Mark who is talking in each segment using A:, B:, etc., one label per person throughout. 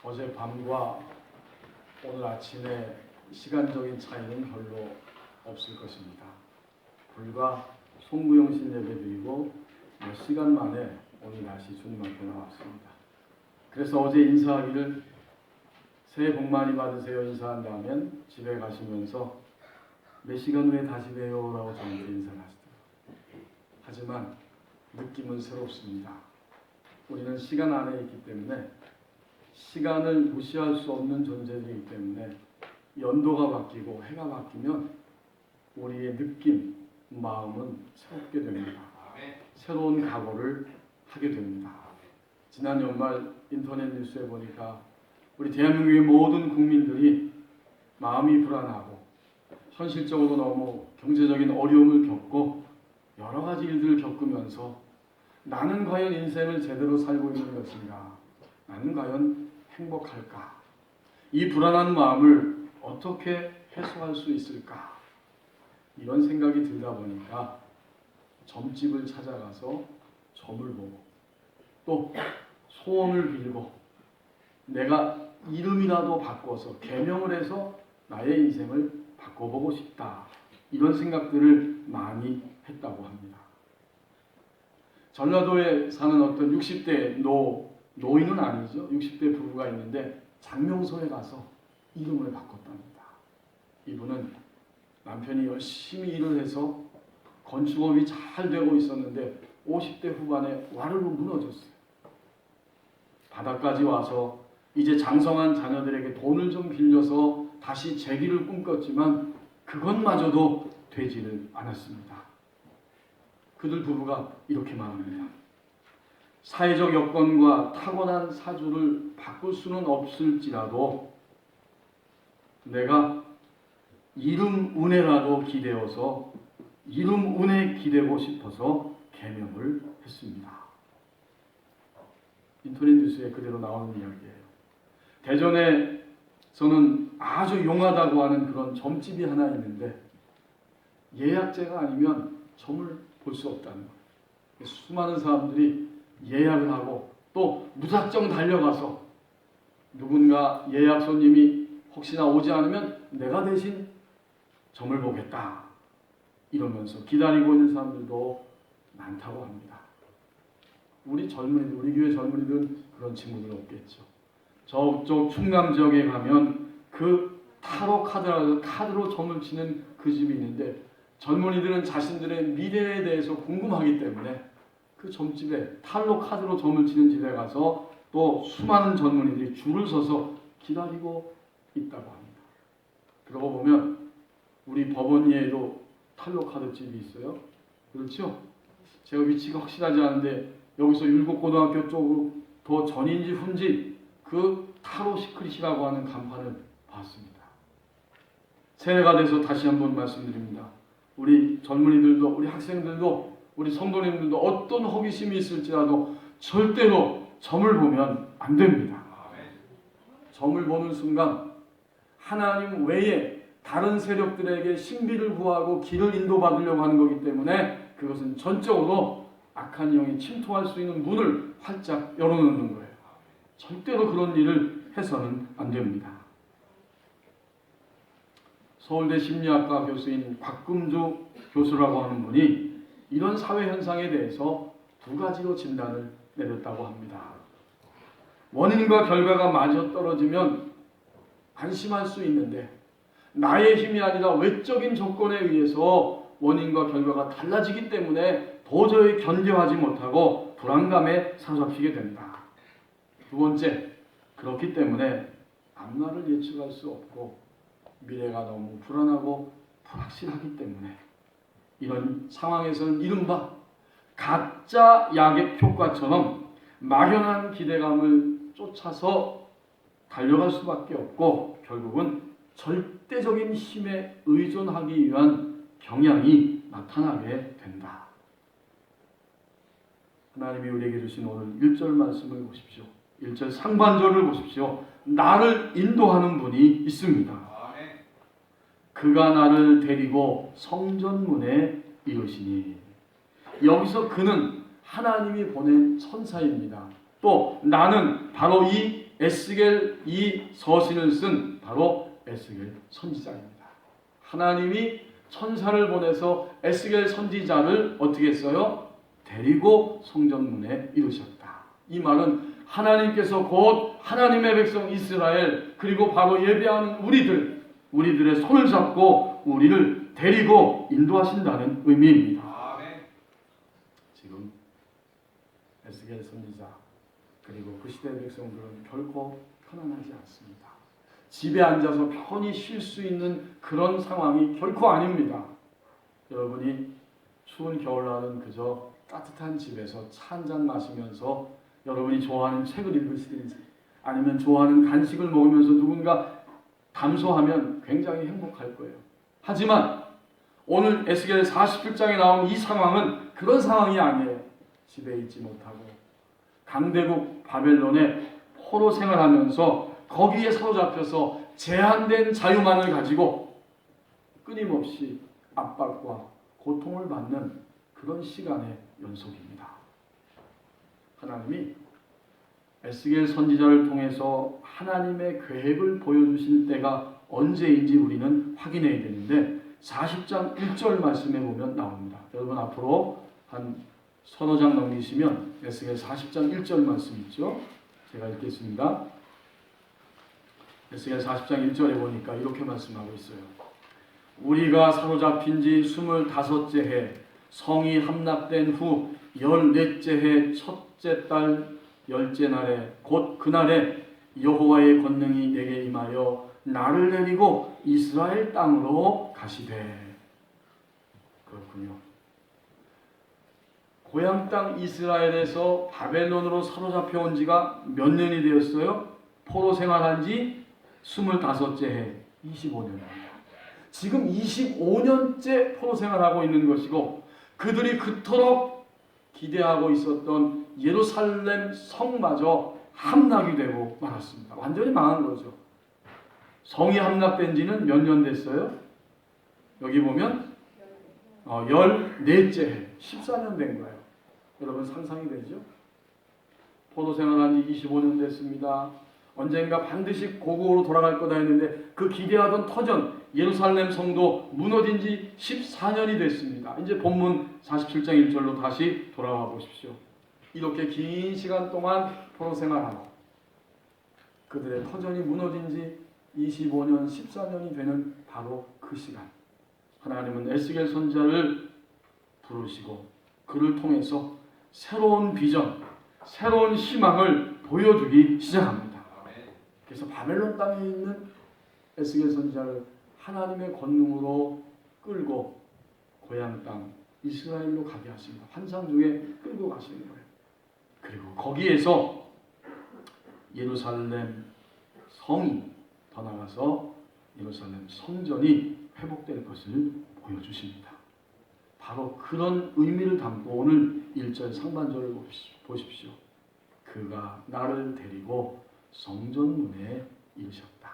A: 어젯밤과 오늘 아침의 시간적인 차이는 별로 없을 것입니다. 불과 송구영신 예배드리고 몇 시간 만에 오늘 다시 주님 앞에 나왔습니다. 그래서 어제 인사하기를 새해 복 많이 받으세요 인사한 다음엔 집에 가시면서 몇 시간 후에 다시 봬요 라고 저한테 인사를 하시더라고요. 하지만 느낌은 새롭습니다. 우리는 시간 안에 있기 때문에 시간을 무시할 수 없는 존재이기 때문에 연도가 바뀌고 해가 바뀌면 우리의 느낌, 마음은 새롭게 됩니다. 새로운 각오를 하게 됩니다. 지난 연말 인터넷 뉴스에 보니까 우리 대한민국의 모든 국민들이 마음이 불안하고 현실적으로 너무 경제적인 어려움을 겪고 여러 가지 일들을 겪으면서 나는 과연 인생을 제대로 살고 있는 것인가? 나는 과연 행복할까? 이 불안한 마음을 어떻게 해소할 수 있을까? 이런 생각이 들다 보니까 점집을 찾아가서 점을 보고 또 소원을 빌고 내가 이름이라도 바꿔서 개명을 해서 나의 인생을 바꿔보고 싶다. 이런 생각들을 많이 했다고 합니다. 전라도에 사는 어떤 60대 노인은 아니죠. 60대 부부가 있는데 장명소에 가서 이름을 바꿨답니다. 이분은 남편이 열심히 일을 해서 건축업이 잘 되고 있었는데 50대 후반에 와르르 무너졌어요. 바닥까지 와서 이제 장성한 자녀들에게 돈을 좀 빌려서 다시 재기를 꿈꿨지만 그것마저도 되지를 않았습니다. 그들 부부가 이렇게 말합니다. 사회적 여건과 타고난 사주를 바꿀 수는 없을지라도 내가 이름 운에라도 기대어서 이름 운에 기대고 싶어서 개명을 했습니다. 인터넷 뉴스에 그대로 나오는 이야기예요. 대전에서는 아주 용하다고 하는 그런 점집이 하나 있는데 예약제가 아니면 점을 볼 수 없다는 거예요. 수많은 사람들이 예약을 하고 또 무작정 달려가서 누군가 예약 손님이 혹시나 오지 않으면 내가 대신 점을 보겠다 이러면서 기다리고 있는 사람들도 많다고 합니다. 우리 젊은이들, 우리 교회 젊은이들은 그런 친구들 없겠죠. 저쪽 충남 지역에 가면 그 타로 카드로 점을 치는 그 집이 있는데 젊은이들은 자신들의 미래에 대해서 궁금하기 때문에 그 점집에 타로 카드로 점을 치는 집에 가서 또 수많은 젊은이들이 줄을 서서 기다리고 있다고 합니다. 그러고 보면 우리 법원리에도 타로 카드 집이 있어요. 그렇죠? 제가 위치가 확실하지 않은데 여기서 율곡고등학교 쪽으로 더 전인지 후인지 그 타로 시크릿이라고 하는 간판을 봤습니다. 새해가 돼서 다시 한번 말씀드립니다. 우리 젊은이들도 우리 학생들도 우리 성도님들도 어떤 호기심이 있을지라도 절대로 점을 보면 안 됩니다. 점을 보는 순간 하나님 외에 다른 세력들에게 신비를 구하고 길을 인도받으려고 하는 거기 때문에 그것은 전적으로 악한 영이 침투할 수 있는 문을 활짝 열어놓는 거예요. 절대로 그런 일을 해서는 안 됩니다. 서울대 심리학과 교수인 곽금주 교수라고 하는 분이 이런 사회 현상에 대해서 두 가지로 진단을 내렸다고 합니다. 원인과 결과가 마저 떨어지면 안심할 수 있는데 나의 힘이 아니라 외적인 조건에 의해서 원인과 결과가 달라지기 때문에 도저히 견뎌하지 못하고 불안감에 사로잡히게 된다. 두 번째, 그렇기 때문에 앞날을 예측할 수 없고 미래가 너무 불안하고 불확실하기 때문에 이런 상황에서는 이른바 가짜 약의 효과처럼 막연한 기대감을 쫓아서 달려갈 수밖에 없고 결국은 절대적인 힘에 의존하기 위한 경향이 나타나게 된다. 하나님이 우리에게 주신 오늘 1절 말씀을 보십시오. 1절 상반절을 보십시오. 나를 인도하는 분이 있습니다. 그가 나를 데리고 성전문에 이르시니. 여기서 그는 하나님이 보낸 천사입니다. 또 나는 바로 이 에스겔 이 서신을 쓴 바로 에스겔 선지자입니다. 하나님이 천사를 보내서 에스겔 선지자를 어떻게 했어요? 데리고 성전문에 이르셨다. 이 말은 하나님께서 곧 하나님의 백성 이스라엘 그리고 바로 예배하는 우리들의 손을 잡고 우리를 데리고 인도하신다는 의미입니다. 지금 에스겔 선지자 그리고 그 시대의 백성들은 결코 편안하지 않습니다. 집에 앉아서 편히 쉴 수 있는 그런 상황이 결코 아닙니다. 여러분이 추운 겨울날은 그저 따뜻한 집에서 차 한잔 마시면서 여러분이 좋아하는 책을 읽으시든지 아니면 좋아하는 간식을 먹으면서 누군가 담소하면 굉장히 행복할 거예요. 하지만 오늘 에스겔 47장에 나온 이 상황은 그런 상황이 아니에요. 집에 있지 못하고 강대국 바벨론에 포로 생활하면서 거기에 사로잡혀서 제한된 자유만을 가지고 끊임없이 압박과 고통을 받는 그런 시간의 연속입니다. 하나님이 에스겔 선지자를 통해서 하나님의 계획을 보여주실 때가 언제인지 우리는 확인해야 되는데 40장 1절 말씀에 보면 나옵니다. 여러분 앞으로 한 서너 장 넘기시면 에스겔 40장 1절 말씀 있죠? 제가 읽겠습니다. 에스겔 40장 1절에 보니까 이렇게 말씀하고 있어요. 우리가 사로잡힌 지 25째 해 성이 함락된 후 14째 해 첫째 달 10째 날에 곧 그날에 여호와의 권능이 내게 임하여 나를 데리고 이스라엘 땅으로 가시되. 그렇군요. 고향 땅 이스라엘에서 바벨론으로 사로잡혀 온 지가 몇 년이 되었어요? 포로 생활한 지 25째 해 25년입니다. 지금 25년째 포로 생활하고 있는 것이고 그들이 그토록 기대하고 있었던 예루살렘 성마저 함락이 되고 말았습니다. 완전히 망한 거죠. 성이 함락된 지는 몇 년 됐어요? 여기 보면 14째 해 14년 된 거예요. 여러분 상상이 되죠? 포로 생활한 지 25년 됐습니다. 언젠가 반드시 고국으로 돌아갈 거다 했는데 그 기대하던 터전 예루살렘 성도 무너진 지 14년이 됐습니다. 이제 본문 47장 1절로 다시 돌아와 보십시오. 이렇게 긴 시간 동안 포로 생활하고 그들의 터전이 무너진 지 25년, 14년이 되는 바로 그 시간 하나님은 에스겔 선지자를 부르시고 그를 통해서 새로운 비전, 새로운 희망을 보여주기 시작합니다. 그래서 바벨론 땅에 있는 에스겔 선지자를 하나님의 권능으로 끌고 고향 땅 이스라엘로 가게 하십니다. 환상 중에 끌고 가시는 거예요. 그리고 거기에서 예루살렘 성이 더 나아가서 예루살렘 성전이 회복될 것을 보여주십니다. 바로 그런 의미를 담고 오늘 1절 상반절을 보십시오. 그가 나를 데리고 성전문에 이르셨다.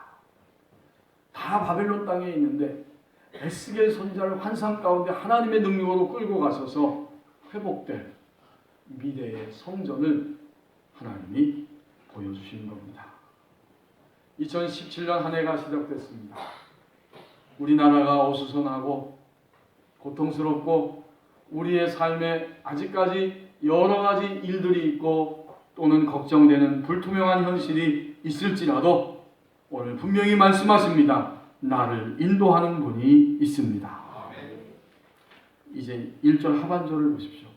A: 다 바벨론 땅에 있는데 에스겔 선지자를 환상 가운데 하나님의 능력으로 끌고 가셔서 회복될 미래의 성전을 하나님이 보여주시는 겁니다. 2017년 한 해가 시작됐습니다. 우리나라가 어수선하고 고통스럽고 우리의 삶에 아직까지 여러 가지 일들이 있고 또는 걱정되는 불투명한 현실이 있을지라도 오늘 분명히 말씀하십니다. 나를 인도하는 분이 있습니다. 이제 1절 하반절을 보십시오.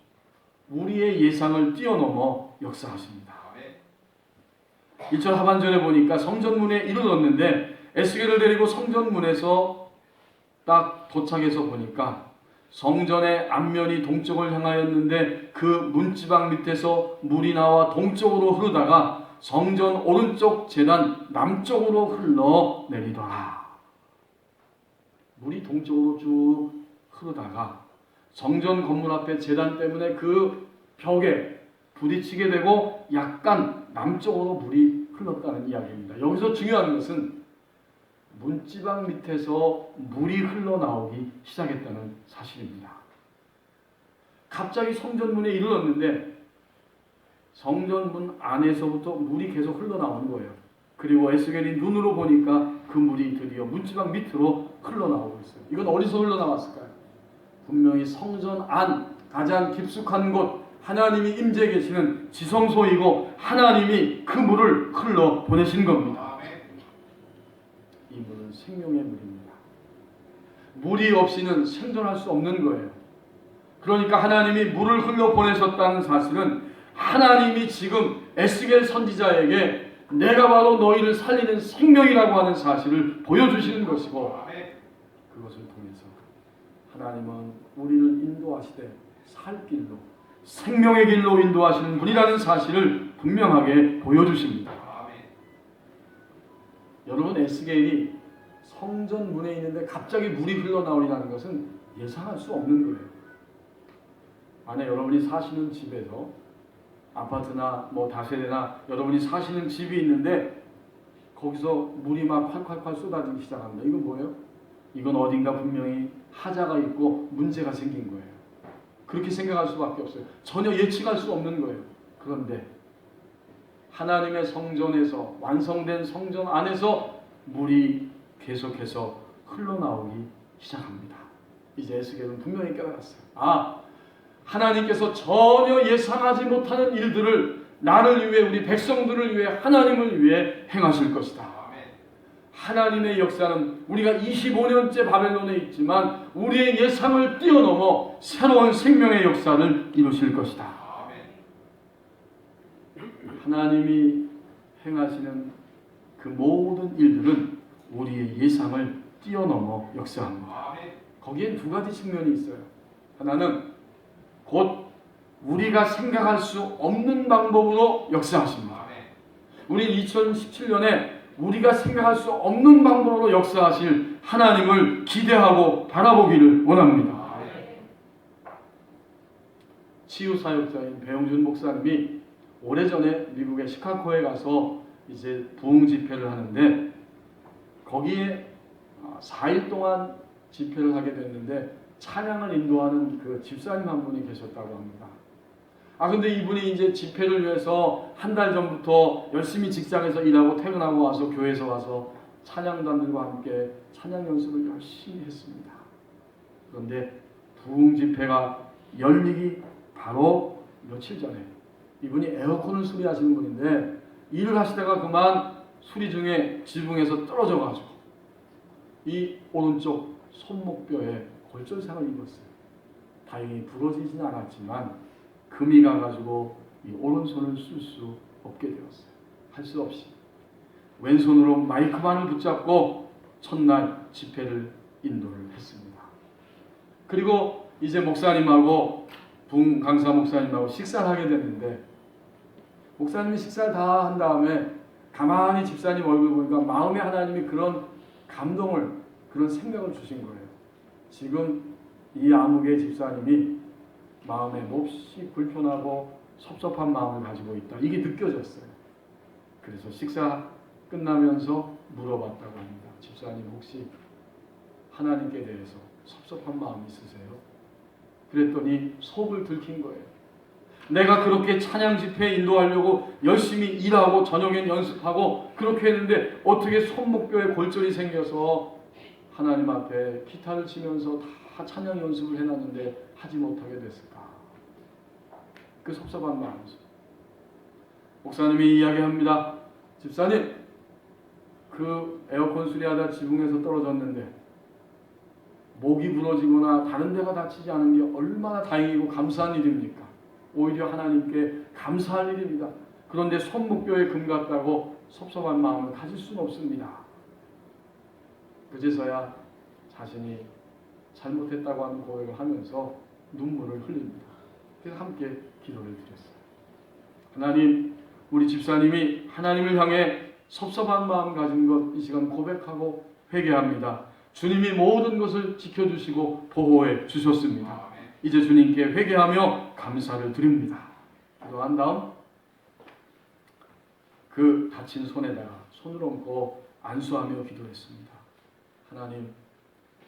A: 우리의 예상을 뛰어넘어 역사하십니다. 1절 하반절에 보니까 성전문에 이르렀는데 에스겔을 데리고 성전문에서 딱 도착해서 보니까 성전의 앞면이 동쪽을 향하였는데 그 문지방 밑에서 물이 나와 동쪽으로 흐르다가 성전 오른쪽 제단 남쪽으로 흘러내리더라. 물이 동쪽으로 쭉 흐르다가 성전 건물 앞에 제단 때문에 그 벽에 부딪히게 되고 약간 남쪽으로 물이 흘렀다는 이야기입니다. 여기서 중요한 것은 문지방 밑에서 물이 흘러나오기 시작했다는 사실입니다. 갑자기 성전문에 이르렀는데 성전문 안에서부터 물이 계속 흘러나오는 거예요. 그리고 에스겔이 눈으로 보니까 그 물이 드디어 문지방 밑으로 흘러나오고 있어요. 이건 어디서 흘러나왔을까요? 분명히 성전 안 가장 깊숙한 곳, 하나님이 임재해 계시는 지성소이고 하나님이 그 물을 흘러 보내신 겁니다. 이 물은 생명의 물입니다. 물이 없이는 생존할 수 없는 거예요. 그러니까 하나님이 물을 흘러 보내셨다는 사실은 하나님이 지금 에스겔 선지자에게 내가 바로 너희를 살리는 생명이라고 하는 사실을 보여주시는 것이고, 그것을 통해서 하나님은 우리를 인도하시되 살 길로, 생명의 길로 인도하시는 분이라는 사실을 분명하게 보여주십니다. 여러분, 에스겔이 성전 문에 있는데 갑자기 물이 흘러나오리라는 것은 예상할 수 없는 거예요. 만약 여러분이 사시는 집에서, 아파트나 다세대나 여러분이 사시는 집이 있는데 거기서 물이 막 콸콸콸 쏟아지기 시작합니다. 이건 뭐예요? 이건 어딘가 분명히 하자가 있고 문제가 생긴 거예요. 그렇게 생각할 수밖에 없어요. 전혀 예측할 수 없는 거예요. 그런데 하나님의 성전에서, 완성된 성전 안에서 물이 계속해서 흘러나오기 시작합니다. 이제 에스겔은 분명히 깨달았어요. 하나님께서 전혀 예상하지 못하는 일들을 나를 위해, 우리 백성들을 위해, 하나님을 위해 행하실 것이다. 하나님의 역사는 우리가 25년째 바벨론에 있지만 우리의 예상을 뛰어넘어 새로운 생명의 역사를 이루실 것이다. 하나님이 행하시는 그 모든 일들은 우리의 예상을 뛰어넘어 역사합니다. 거기엔 두 가지 측면이 있어요. 하나는 곧 우리가 생각할 수 없는 방법으로 역사하십니다. 우리는 2017년에 우리가 생각할 수 없는 방법으로 역사하실 하나님을 기대하고 바라보기를 원합니다. 치유사역자인 배용준 목사님이 오래전에 미국의 시카고에 가서 이제 부흥 집회를 하는데 거기에 4일 동안 집회를 하게 됐는데 찬양을 인도하는 그 집사님 한 분이 계셨다고 합니다. 근데 이분이 이제 집회를 위해서 한 달 전부터 열심히 직장에서 일하고 퇴근하고 와서 교회에서 와서 찬양단들과 함께 찬양 연습을 열심히 했습니다. 그런데 부흥 집회가 열리기 바로 며칠 전에 이분이 에어컨을 수리하시는 분인데 일을 하시다가 그만 수리 중에 지붕에서 떨어져가지고 이 오른쪽 손목뼈에 골절상을 입었어요. 다행히 부러지진 않았지만 금이 가가지고 이 오른손을 쓸 수 없게 되었어요. 할 수 없이 왼손으로 마이크만을 붙잡고 첫날 집회를 인도를 했습니다. 그리고 이제 목사님하고 붕 강사 목사님하고 식사를 하게 됐는데 목사님이 식사를 다 한 다음에 가만히 집사님 얼굴 보니까 마음에 하나님이 그런 감동을, 그런 생각을 주신 거예요. 지금 이 아무개 집사님이 마음에 몹시 불편하고 섭섭한 마음을 가지고 있다. 이게 느껴졌어요. 그래서 식사 끝나면서 물어봤다고 합니다. 집사님 혹시 하나님께 대해서 섭섭한 마음 있으세요? 그랬더니 속을 들킨 거예요. 내가 그렇게 찬양 집회 인도하려고 열심히 일하고 저녁엔 연습하고 그렇게 했는데 어떻게 손목뼈에 골절이 생겨서 하나님 앞에 기타를 치면서 다 찬양 연습을 해놨는데 하지 못하게 됐을까? 그 섭섭한 마음이죠. 목사님이 이야기합니다. 집사님, 그 에어컨 수리하다 지붕에서 떨어졌는데 목이 부러지거나 다른 데가 다치지 않은 게 얼마나 다행이고 감사한 일입니까? 오히려 하나님께 감사할 일입니다. 그런데 손목뼈에 금 같다고 섭섭한 마음을 가질 수는 없습니다. 그제서야 자신이 잘못했다고 하는 고백을 하면서 눈물을 흘립니다. 그래서 함께 기도를 드렸어요. 하나님, 우리 집사님이 하나님을 향해 섭섭한 마음 가진 것 이 시간 고백하고 회개합니다. 주님이 모든 것을 지켜주시고 보호해 주셨습니다. 이제 주님께 회개하며 감사를 드립니다. 기도한 다음 그 다친 손에다가 손을 얹고 안수하며 기도했습니다. 하나님,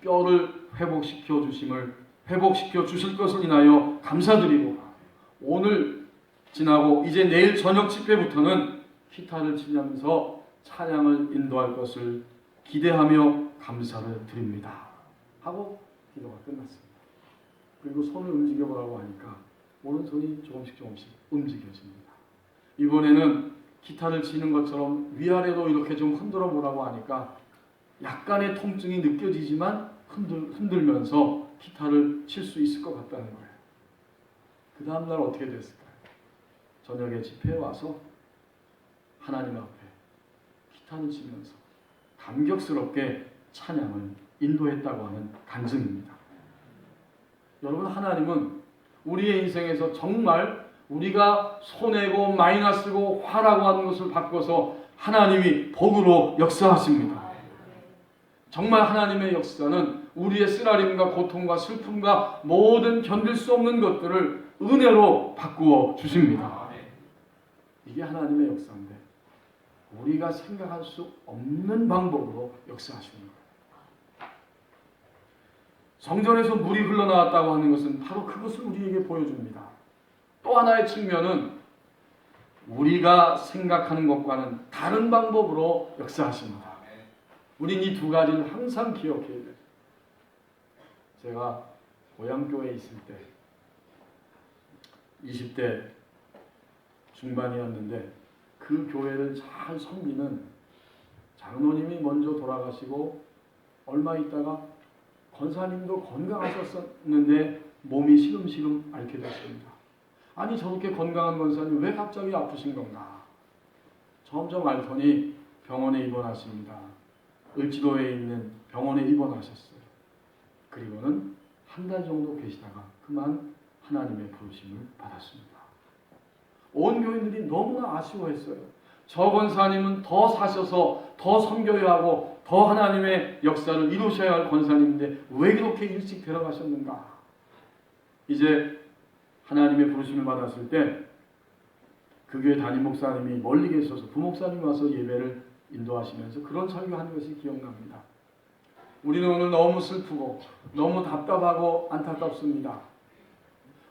A: 뼈를 회복시켜 주실 것을 인하여 감사드리고 오늘 지나고 이제 내일 저녁 집회부터는 기타를 치면서 찬양을 인도할 것을 기대하며 감사를 드립니다 하고 기도가 끝났습니다. 그리고 손을 움직여보라고 하니까 오른손이 조금씩 움직여집니다. 이번에는 기타를 치는 것처럼 위아래로 이렇게 좀 흔들어 보라고 하니까 약간의 통증이 느껴지지만 흔들면서 기타를 칠 수 있을 것 같다는 거예요. 그 다음날 어떻게 됐을까요? 저녁에 집회에 와서 하나님 앞에 기타를 치면서 감격스럽게 찬양을 인도했다고 하는 간증입니다. 여러분, 하나님은 우리의 인생에서 정말 우리가 손해고 마이너스고 화라고 하는 것을 바꿔서 하나님이 복으로 역사하십니다. 정말 하나님의 역사는 우리의 쓰라림과 고통과 슬픔과 모든 견딜 수 없는 것들을 은혜로 바꾸어 주십니다. 이게 하나님의 역사인데 우리가 생각할 수 없는 방법으로 역사하시는 거예요. 성전에서 물이 흘러나왔다고 하는 것은 바로 그것을 우리에게 보여줍니다. 또 하나의 측면은 우리가 생각하는 것과는 다른 방법으로 역사하십니다. 우린 이 두 가지를 항상 기억해야 돼요. 제가 고향교회에 있을 때 20대 중반이었는데 그 교회를 잘 섬기는 장로님이 먼저 돌아가시고 얼마 있다가 권사님도 건강하셨었는데 몸이 시름시름 앓게 됐습니다. 아니, 저렇게 건강한 권사님 왜 갑자기 아프신 건가? 점점 앓더니 병원에 입원하십니다. 을지로에 있는 병원에 입원하셨어요. 그리고는 한 달 정도 계시다가 그만 하나님의 부르심을 받았습니다. 온 교인들이 너무나 아쉬워했어요. 저 권사님은 더 사셔서 더 섬겨야 하고 더 하나님의 역사를 이루셔야 할 권사님인데 왜 그렇게 일찍 데려가셨는가? 이제 하나님의 부르심을 받았을 때 그 교회 담임 목사님이 멀리 계셔서 부목사님이 와서 예배를 인도하시면서 그런 설교하는 것이 기억납니다. 우리는 오늘 너무 슬프고 너무 답답하고 안타깝습니다.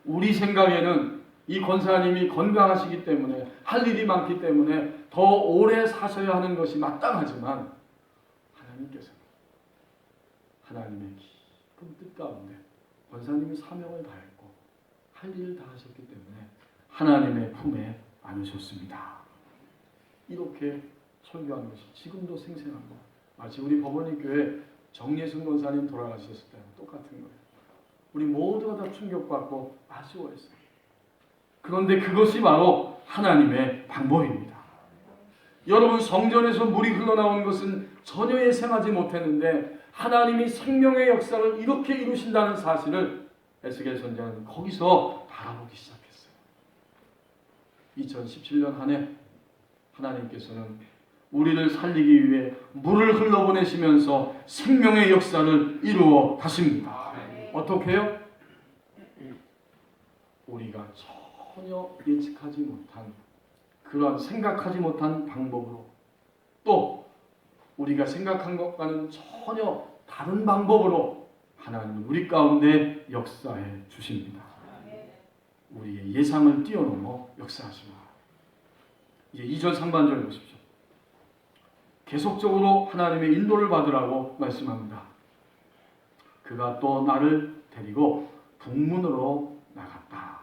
A: 우리 생각에는 이 권사님이 건강하시기 때문에 할 일이 많기 때문에 더 오래 사셔야 하는 것이 마땅하지만 하나님께서는 하나님의 깊은 뜻 가운데 권사님이 사명을 다했고 할 일을 다 하셨기 때문에 하나님의 품에 안으셨습니다. 이렇게 설교하는 것이 지금도 생생합니다. 마치 우리 법원리 교회 정예순 권사님 돌아가셨을 때랑 똑같은 거예요. 우리 모두가 다 충격받고 아쉬워했어요. 그런데 그것이 바로 하나님의 방법입니다. 여러분, 성전에서 물이 흘러나오는 것은 전혀 예상하지 못했는데 하나님이 생명의 역사를 이렇게 이루신다는 사실을 에스겔 선지자는 거기서 바라보기 시작했어요. 2017년 한 해 하나님께서는 우리를 살리기 위해 물을 흘러보내시면서 생명의 역사를 이루어 가십니다. 어떻게 해요? 우리가 전혀 예측하지 못한 그러한 생각하지 못한 방법으로 또 우리가 생각한 것과는 전혀 다른 방법으로 하나님은 우리 가운데 역사해 주십니다. 우리의 예상을 뛰어넘어 역사하십니다. 이제 2절 상반절 보십시오. 계속적으로 하나님의 인도를 받으라고 말씀합니다. 그가 또 나를 데리고 북문으로 나갔다.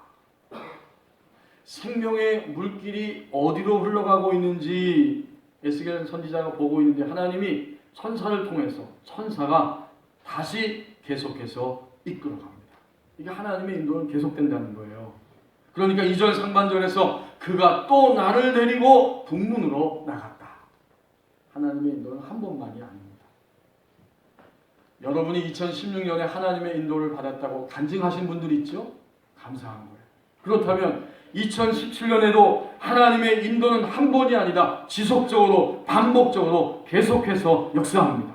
A: 생명의 물길이 어디로 흘러가고 있는지 에스겔 선지자가 보고 있는데 하나님이 천사를 통해서 천사가 다시 계속해서 이끌어갑니다. 이게 하나님의 인도는 계속된다는 거예요. 그러니까 2절 상반절에서 그가 또 나를 데리고 북문으로 나갔다. 하나님의 인도는 한 번만이 아닙니다. 여러분이 2016년에 하나님의 인도를 받았다고 간증하신 분들이 있죠? 감사한 거예요. 그렇다면 2017년에도 하나님의 인도는 한 번이 아니라 지속적으로 반복적으로 계속해서 역사합니다.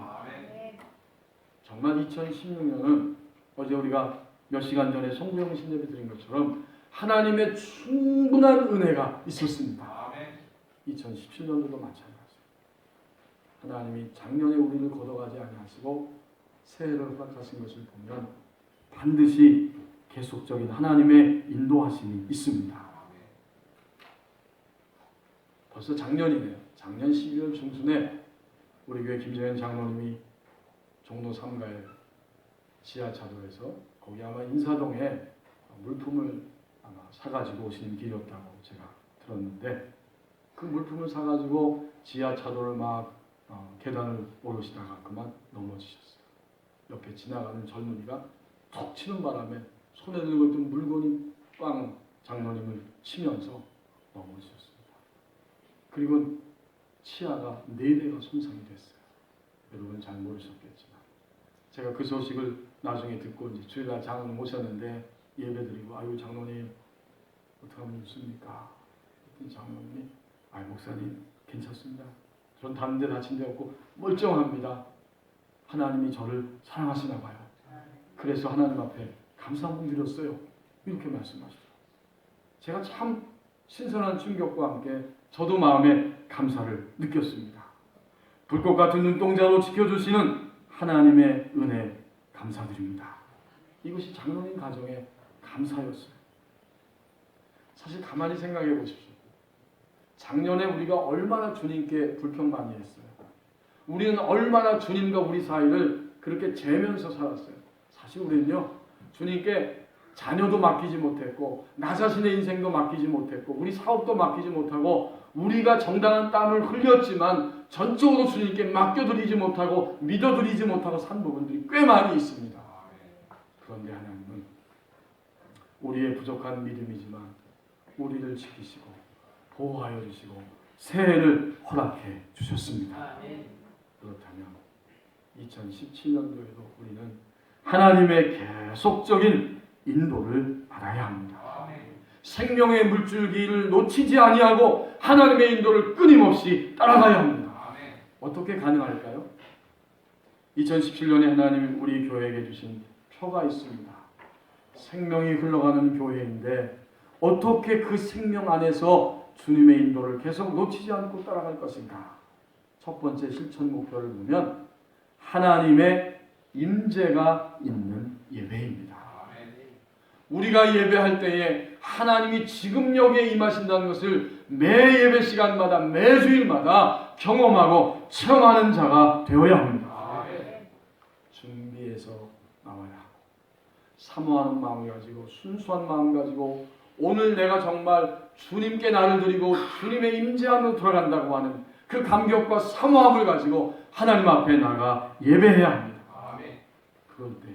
A: 정말 2016년은 어제 우리가 몇 시간 전에 송구영 신예배 드린 것처럼 하나님의 충분한 은혜가 있었습니다. 2017년도도 마찬가지입니다. 하나님이 작년에 우리를 걷어가지 아니하시고 새해를 허락하신 것을 보면 반드시 계속적인 하나님의 인도하심이 있습니다. 벌써 작년이네요. 작년 12월 중순에 우리 교회 김정현 장로님이 종로 3가에 지하차도에서 거기 아마 인사동에 물품을 아마 사가지고 오시는 길이었다고 제가 들었는데 그 물품을 사가지고 지하차도를 막 계단을 오르시다가 그만 넘어지셨어요. 옆에 지나가는 젊은이가 툭 치는 바람에 손에 들고 있던 물건이 빵 장로님을 치면서 넘어지셨습니다. 그리고 치아가 4대가 손상이 됐어요. 여러분 잘 모르셨겠지만 제가 그 소식을 나중에 듣고 이제 주일날 장로님 오셨는데 예배드리고 아유 장로님 어떻게 하면 좋습니까? 그랬더니 장로님이 아유 목사님 괜찮습니다. 전 다른 데 다친 데 없고 멀쩡합니다. 하나님이 저를 사랑하시나 봐요. 그래서 하나님 앞에 감사 한번 드렸어요. 이렇게 말씀하시더라고요. 제가 참 신선한 충격과 함께 저도 마음에 감사를 느꼈습니다. 불꽃 같은 눈동자로 지켜주시는 하나님의 은혜 감사드립니다. 이것이 장로님 가정의 감사였어요. 사실 가만히 생각해 보십시오. 작년에 우리가 얼마나 주님께 불평 많이 했어요. 우리는 얼마나 주님과 우리 사이를 그렇게 재면서 살았어요. 사실 우리는요, 주님께 자녀도 맡기지 못했고 나 자신의 인생도 맡기지 못했고 우리 사업도 맡기지 못하고 우리가 정당한 땀을 흘렸지만 전적으로 주님께 맡겨드리지 못하고 믿어드리지 못하고 산 부분들이 꽤 많이 있습니다. 그런데 하나님은 우리의 부족한 믿음이지만 우리를 지키시고 보호하여 주시고 새해를 허락해 주셨습니다. 그렇다면 2017년도에도 우리는 하나님의 계속적인 인도를 받아야 합니다. 생명의 물줄기를 놓치지 아니하고 하나님의 인도를 끊임없이 따라가야 합니다. 어떻게 가능할까요? 2017년에 하나님이 우리 교회에게 주신 표가 있습니다. 생명이 흘러가는 교회인데 어떻게 그 생명 안에서 주님의 인도를 계속 놓치지 않고 따라갈 것인가? 첫 번째 실천 목표를 보면 하나님의 임재가 있는 예배입니다. 우리가 예배할 때에 하나님이 지금 여기에 임하신다는 것을 매 예배 시간마다 매 주일마다 경험하고 체험하는 자가 되어야 합니다. 준비해서 나와야 하고 사모하는 마음 가지고 순수한 마음 가지고 오늘 내가 정말 주님께 나를 드리고 주님의 임재 안으로 들어간다고 하는 그 감격과 사모함을 가지고 하나님 앞에 나가 예배해야 합니다. 그럴 때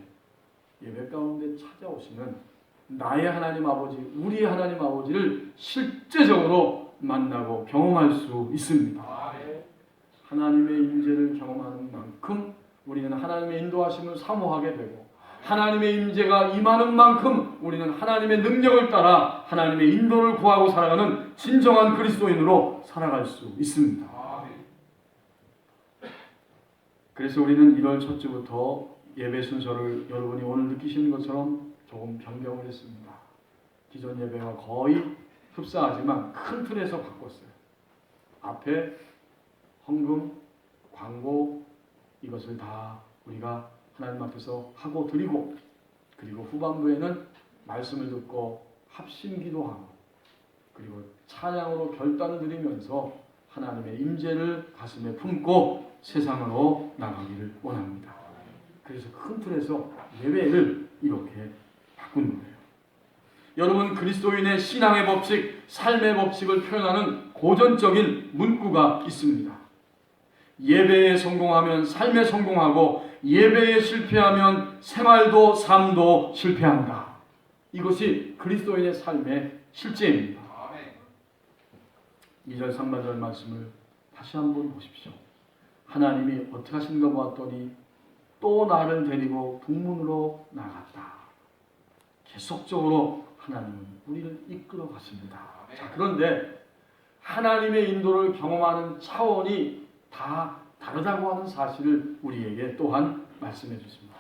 A: 예배 가운데 찾아오시는 나의 하나님 아버지, 우리의 하나님 아버지를 실제적으로 만나고 경험할 수 있습니다. 하나님의 임재를 경험하는 만큼 우리는 하나님의 인도하심을 사모하게 되고 하나님의 임재가 임하는 만큼 우리는 하나님의 능력을 따라 하나님의 인도를 구하고 살아가는 진정한 그리스도인으로 살아갈 수 있습니다. 그래서 우리는 1월 첫 주부터 예배 순서를 여러분이 오늘 느끼시는 것처럼 조금 변경을 했습니다. 기존 예배와 거의 흡사하지만 큰 틀에서 바꿨어요. 앞에 헌금, 광고 이것을 다 우리가 하나님 앞에서 하고 드리고 그리고 후반부에는 말씀을 듣고 합심 기도하고 그리고 찬양으로 결단을 드리면서 하나님의 임재를 가슴에 품고 세상으로 나가기를 원합니다. 그래서 큰 틀에서 예배를 이렇게 바꾼 거예요. 여러분 그리스도인의 신앙의 법칙, 삶의 법칙을 표현하는 고전적인 문구가 있습니다. 예배에 성공하면 삶에 성공하고 예배에 실패하면 생활도 삶도 실패한다. 이것이 그리스도인의 삶의 실제입니다. 2절 3절 말씀을 다시 한번 보십시오. 하나님이 어떻게 하신가 보았더니 또 나를 데리고 북문으로 나갔다. 계속적으로 하나님은 우리를 이끌어 가십니다. 자, 그런데 하나님의 인도를 경험하는 차원이 다 다르다고 하는 사실을 우리에게 또한 말씀해 주십니다.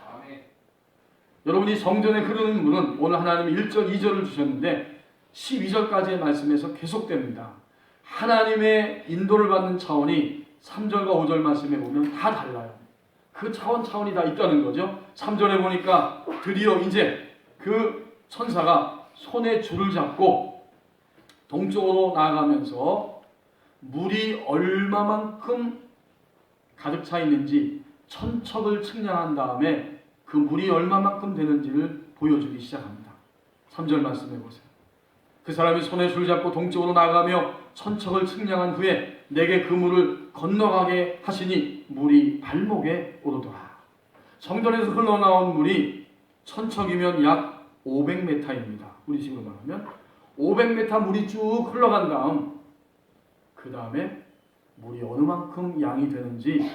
A: 여러분이 성전에 흐르는 물은 오늘 하나님이 1절, 2절을 주셨는데 12절까지의 말씀에서 계속됩니다. 하나님의 인도를 받는 차원이 3절과 5절 말씀에 보면 다 달라요. 그 차원이 다 있다는 거죠. 3절에 보니까 드디어 이제 그 천사가 손에 줄을 잡고 동쪽으로 나아가면서 물이 얼마만큼 가득 차 있는지 천척을 측량한 다음에 그 물이 얼마만큼 되는지를 보여주기 시작합니다. 3절 말씀해 보세요. 그 사람이 손에 줄 잡고 동쪽으로 나가며 천척을 측량한 후에 내게 그 물을 건너가게 하시니 물이 발목에 오르더라. 성전에서 흘러나온 물이 천척이면 약 500m입니다. 우리식으로 말하면 500m 물이 쭉 흘러간 다음 그 다음에 물이 어느 만큼 양이 되는지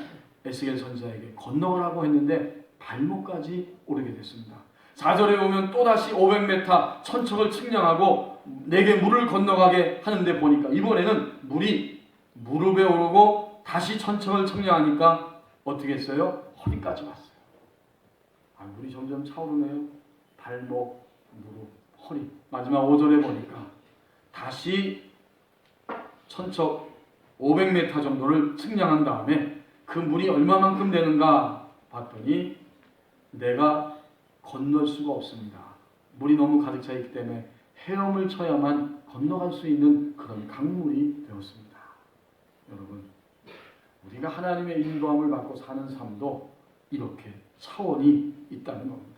A: 에스겔 선지자에게 건너가라고 했는데 발목까지 오르게 됐습니다. 4절에 오면 또다시 500m 천척을 측량하고 내게 물을 건너가게 하는데 보니까 이번에는 물이 무릎에 오르고 다시 천척을 측량하니까 어떻게 했어요? 허리까지 왔어요. 물이 점점 차오르네요. 발목, 무릎, 허리. 마지막 5절에 보니까 다시 천척 500m 정도를 측량한 다음에 그 물이 얼마만큼 되는가 봤더니 내가 건널 수가 없습니다. 물이 너무 가득 차 있기 때문에 헤엄을 쳐야만 건너갈 수 있는 그런 강물이 되었습니다. 여러분, 우리가 하나님의 인도함을 받고 사는 삶도 이렇게 차원이 있다는 겁니다.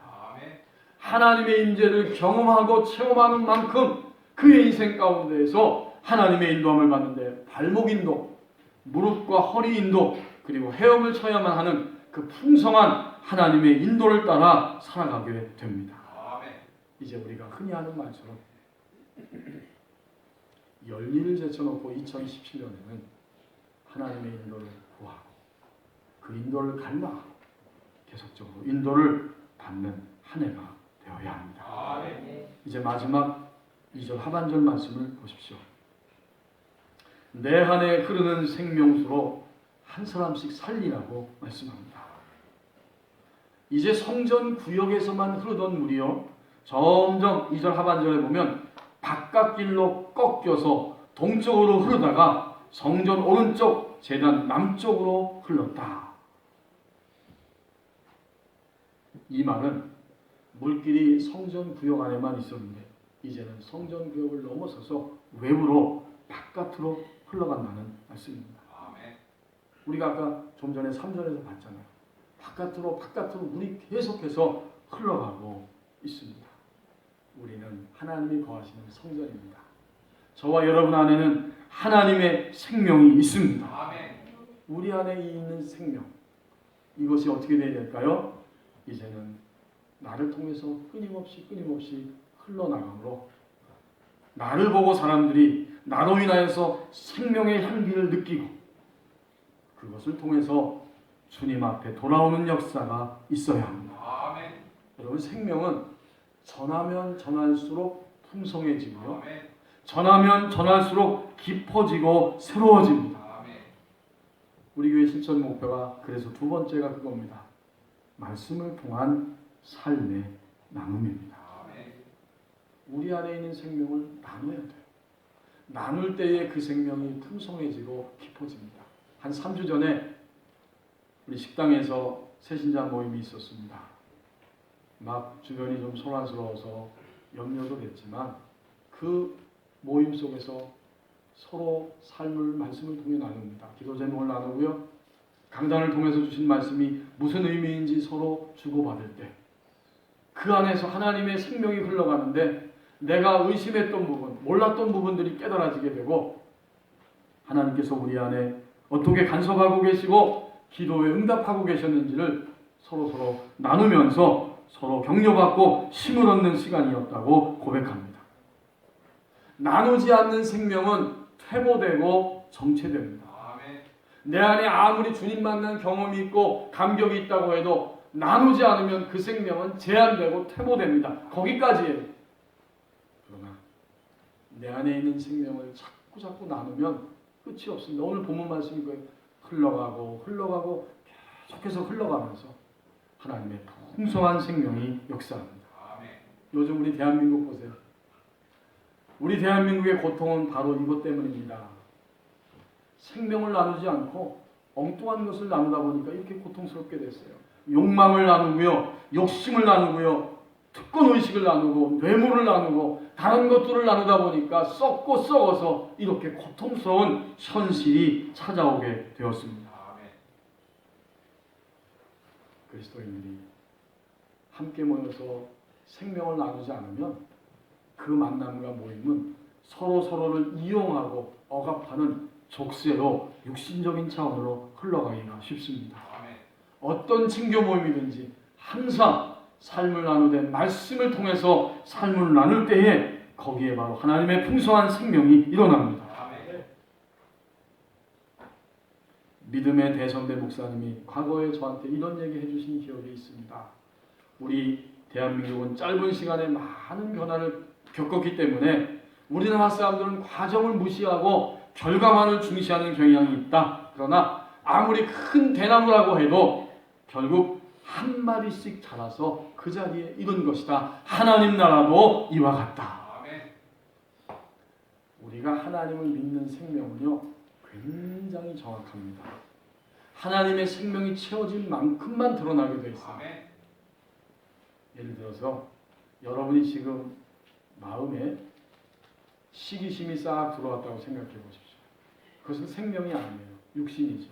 A: 하나님의 임재를 경험하고 체험하는 만큼 그의 인생 가운데에서 하나님의 인도함을 받는데 발목 인도, 무릎과 허리 인도, 그리고 헤엄을 쳐야만 하는 그 풍성한 하나님의 인도를 따라 살아가게 됩니다. 이제 우리가 흔히 하는 말처럼 열리를 제쳐놓고 2017년에는 하나님의 인도를 구하고 그 인도를 갈망하고 계속적으로 인도를 받는 한 해가 되어야 합니다. 이제 마지막 2절 하반절 말씀을 보십시오. 내 안에 흐르는 생명수로 한 사람씩 살리라고 말씀합니다. 이제 성전 구역에서만 흐르던 물이요, 점점 2절 하반절에 보면 바깥길로 꺾여서 동쪽으로 흐르다가 성전 오른쪽 제단 남쪽으로 흘렀다. 이 말은 물길이 성전 구역 안에만 있었는데 이제는 성전 구역을 넘어서서 외부로 바깥으로 흘러간다는 말씀입니다. 우리가 아까 좀 전에 3절에서 봤잖아요. 바깥으로 물이 계속해서 흘러가고 있습니다. 우리는 하나님이 거하시는 성전입니다. 저와 여러분 안에는 하나님의 생명이 있습니다. 우리 안에 있는 생명, 이것이 어떻게 되어야 될까요? 이제는 나를 통해서 끊임없이 흘러나가므로 나를 보고 사람들이 나로 인하여서 생명의 향기를 느끼고 그것을 통해서 주님 앞에 돌아오는 역사가 있어야 합니다. 여러분, 생명은 전하면 전할수록 풍성해지고요, 전하면 전할수록 깊어지고 새로워집니다. 우리 교회 실천 목표가 그래서 두 번째가 그겁니다. 말씀을 통한 삶의 나눔입니다. 우리 안에 있는 생명을 나눠야 돼요. 나눌 때에 그 생명이 풍성해지고 깊어집니다. 한 3주 전에 우리 식당에서 새신자 모임이 있었습니다. 막 주변이 좀 소란스러워서 염려도 됐지만 그 모임 속에서 서로 삶을 말씀을 통해 나눕니다. 기도 제목을 나누고요, 강단을 통해서 주신 말씀이 무슨 의미인지 서로 주고받을 때 그 안에서 하나님의 생명이 흘러가는데 내가 의심했던 부분, 몰랐던 부분들이 깨달아지게 되고 하나님께서 우리 안에 어떻게 간섭하고 계시고 기도에 응답하고 계셨는지를 서로 나누면서 서로 격려받고 힘을 얻는 시간이었다고 고백합니다. 나누지 않는 생명은 퇴보되고 정체됩니다. 내 안에 아무리 주님 만난 경험이 있고 감격이 있다고 해도 나누지 않으면 그 생명은 제한되고 퇴보됩니다. 거기까지예요. 그러나 내 안에 있는 생명을 자꾸 나누면 끝이 없습니다. 오늘 본문 말씀이 거예요. 흘러가고 계속해서 흘러가면서 하나님의 풍성한 생명이 역사합니다. 요즘 우리 대한민국 보세요. 우리 대한민국의 고통은 바로 이것 때문입니다. 생명을 나누지 않고 엉뚱한 것을 나누다 보니까 이렇게 고통스럽게 됐어요. 욕망을 나누고요, 욕심을 나누고요, 특권의식을 나누고 뇌물을 나누고 다른 것들을 나누다 보니까 썩고 썩어서 이렇게 고통스러운 현실이 찾아오게 되었습니다. 그리스도인들이 함께 모여서 생명을 나누지 않으면 그 만남과 모임은 서로를 이용하고 억압하는 족쇄로 육신적인 차원으로 흘러가기가 쉽습니다. 어떤 친교 모임이든지 항상 삶을 나누되 말씀을 통해서 삶을 나눌 때에 거기에 바로 하나님의 풍성한 생명이 일어납니다. 믿음의 대선배 목사님이 과거에 저한테 이런 얘기 해주신 기억이 있습니다. 우리 대한민국은 짧은 시간에 많은 변화를 겪었기 때문에 우리나라 사람들은 과정을 무시하고 결과만을 중시하는 경향이 있다. 그러나 아무리 큰 대나무라고 해도 결국 한 마리씩 자라서 그 자리에 이른 것이다. 하나님 나라도 이와 같다. 우리가 하나님을 믿는 생명은요, 굉장히 정확합니다. 하나님의 생명이 채워진 만큼만 드러나게 되어 있어요. 예를 들어서 여러분이 지금 마음에 시기심이 싹 들어왔다고 생각해 보십시오. 그것은 생명이 아니에요. 육신이죠.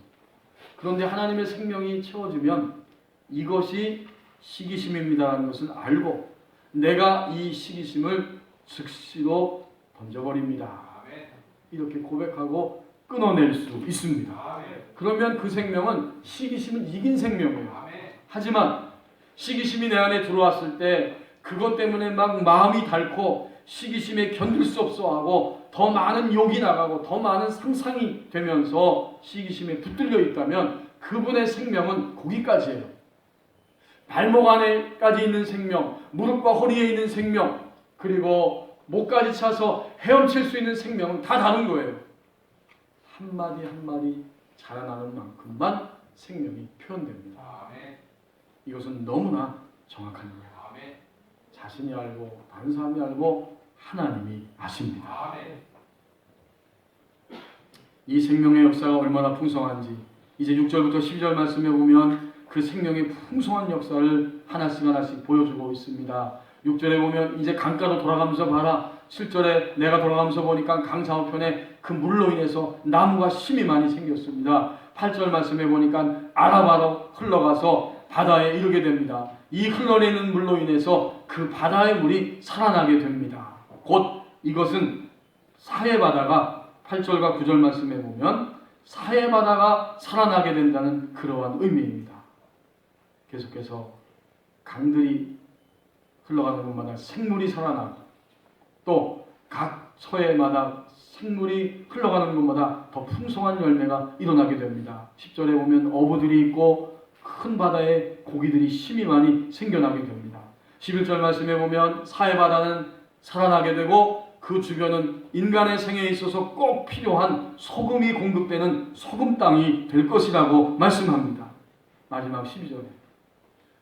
A: 그런데 하나님의 생명이 채워지면 이것이 시기심입니다라는 것을 알고 내가 이 시기심을 즉시로 던져버립니다. 이렇게 고백하고 끊어낼 수 있습니다. 그러면 그 생명은 시기심을 이긴 생명이에요. 하지만 시기심이 내 안에 들어왔을 때 그것 때문에 막 마음이 닳고 시기심에 견딜 수 없어하고 더 많은 욕이 나가고 더 많은 상상이 되면서 시기심에 붙들려 있다면 그분의 생명은 거기까지예요. 발목 안에까지 있는 생명, 무릎과 허리에 있는 생명, 그리고 목까지 차서 헤엄칠 수 있는 생명은 다 다른 거예요. 한마디 한마디 자라나는 만큼만 생명이 표현됩니다. 이것은 너무나 정확한 거예요. 자신이 알고 다른 사람이 알고 하나님이 아십니다. 이 생명의 역사가 얼마나 풍성한지 이제 6절부터 12절 말씀에 보면 그 생명의 풍성한 역사를 하나씩 보여주고 있습니다. 6절에 보면 이제 강가로 돌아가면서 봐라. 7절에 내가 돌아가면서 보니까 강 좌우편에 그 물로 인해서 나무가 심이 많이 생겼습니다. 8절 말씀에 보니까 아라바로 흘러가서 바다에 이르게 됩니다. 이 흘러내리는 물로 인해서 그 바다의 물이 살아나게 됩니다. 곧 이것은 사해바다가 8절과 9절 말씀에 보면 사해바다가 살아나게 된다는 그러한 의미입니다. 계속해서 강들이 흘러가는 곳마다 생물이 살아나고 또 각 서해마다 생물이 흘러가는 곳마다 더 풍성한 열매가 일어나게 됩니다. 10절에 보면 어부들이 있고 큰 바다에 고기들이 심이 많이 생겨나게 됩니다. 11절 말씀에 보면 사해바다는 살아나게 되고 그 주변은 인간의 생에 있어서 꼭 필요한 소금이 공급되는 소금 땅이 될 것이라고 말씀합니다. 마지막 12절에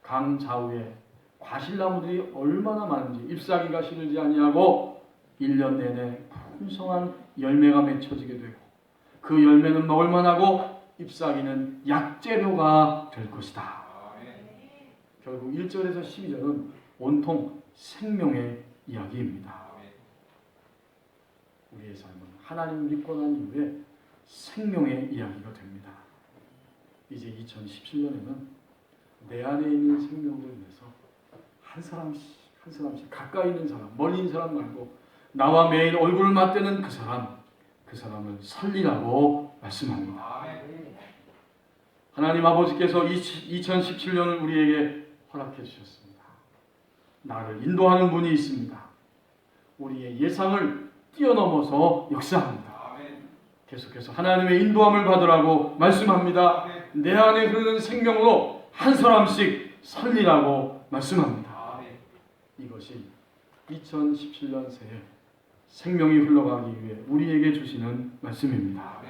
A: 강 좌우에 과실나무들이 얼마나 많은지 잎사귀가 시들지 아니하고 1년 내내 풍성한 열매가 맺혀지게 되고 그 열매는 먹을 만하고 잎사귀는 약재료가 될 것이다. 결국 1절에서 12절은 온통 생명의 이야기입니다. 우리의 삶은 하나님을 믿고 난 이후에 생명의 이야기가 됩니다. 이제 2017년에는 내 안에 있는 생명으로 인해서 한 사람씩 가까이 있는 사람, 멀리 있는 사람 말고 나와 매일 얼굴을 맞대는 그 사람을 살리라고 말씀합니다. 하나님 아버지께서 2017년을 우리에게 허락해 주셨습니다. 나를 인도하는 분이 있습니다. 우리의 예상을 뛰어넘어서 역사합니다. 계속해서 하나님의 인도함을 받으라고 말씀합니다. 내 안에 흐르는 생명으로 한 사람씩 살리라고 말씀합니다. 이것이 2017년 새해 생명이 흘러가기 위해 우리에게 주시는 말씀입니다.